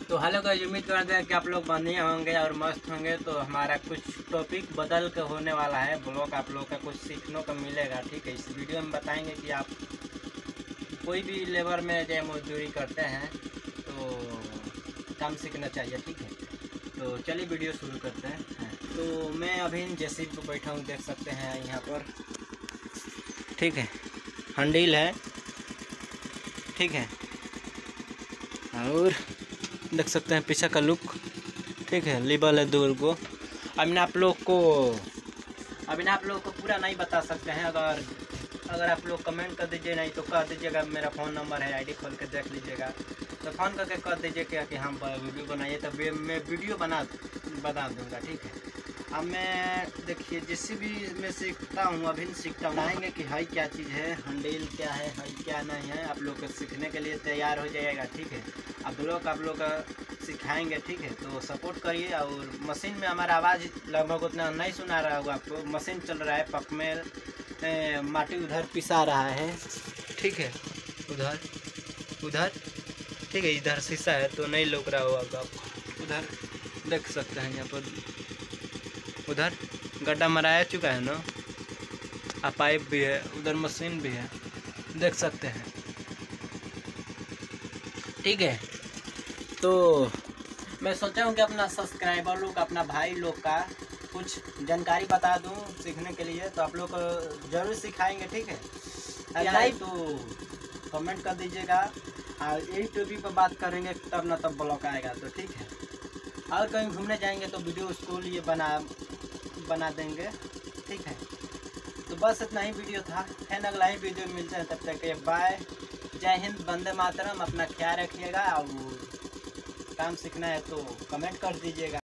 तो hello guys, उम्मीद करते हैं कि आप लोग बढ़िया होंगे और मस्त होंगे। तो हमारा कुछ टॉपिक बदल के होने वाला है। ब्लॉग आप लोग का कुछ सीखने को मिलेगा। ठीक है, इस वीडियो में बताएंगे कि आप कोई भी लेबर में जो मजदूरी करते हैं तो काम सीखना चाहिए। ठीक है, तो चलिए वीडियो शुरू करते हैं। तो मैं अभी जेसीबी पर बैठा हूँ, देख सकते हैं यहाँ पर। ठीक है, हैंडल है। ठीक है, और देख सकते हैं पीछे का लुक। ठीक है, लेबल है 2 को। अभी आप लोग को पूरा नहीं बता सकते हैं। अगर आप लोग कमेंट कर दीजिए, नहीं तो कह दीजिएगा मेरा फ़ोन नंबर है, आईडी खोल के देख लीजिएगा। तो फ़ोन करके कह दीजिए कि हम वीडियो बनाइए, तो मैं वीडियो बना दूँगा। ठीक है, अब मैं देखिए जेसीबी में सीखता हूँ, अभी सीखता हूँ। आएंगे कि हाई क्या चीज़ है, हैंडल क्या है, हाई क्या नहीं है। आप लोग को सीखने के लिए तैयार हो जाएगा। ठीक है, आप लोग सिखाएंगे। ठीक है, तो सपोर्ट करिए। और मशीन में हमारा आवाज़ लगभग उतना नहीं सुना रहा होगा आपको। मशीन चल रहा है, पक में माटी उधर पिसा रहा है। ठीक है, उधर ठीक है, इधर शीशा है तो नहीं लग रहा होगा आपको। उधर देख सकते हैं, यहाँ पर उधर गड्ढा मराया चुका है ना, पाइप भी है, उधर मशीन भी है, देख सकते हैं। ठीक है, तो मैं सोचा हूँ कि अपना सब्सक्राइबर लोग, अपना भाई लोग का कुछ जानकारी बता दूँ सीखने के लिए। तो आप लोग को ज़रूर सिखाएंगे। ठीक है, नहीं तो कमेंट कर दीजिएगा। और यही टॉपिक पर बात करेंगे, तब ना तब ब्लॉग आएगा। तो ठीक है, और कहीं घूमने जाएंगे तो वीडियो उसको लिए बना देंगे। ठीक है, तो बस इतना ही वीडियो था। फिर अगला ही वीडियो मिलते हैं, तब तक के बाय। जय हिंद, वंदे मातरम। अपना ख्याल रखिएगा और काम सीखना है तो कमेंट कर दीजिएगा।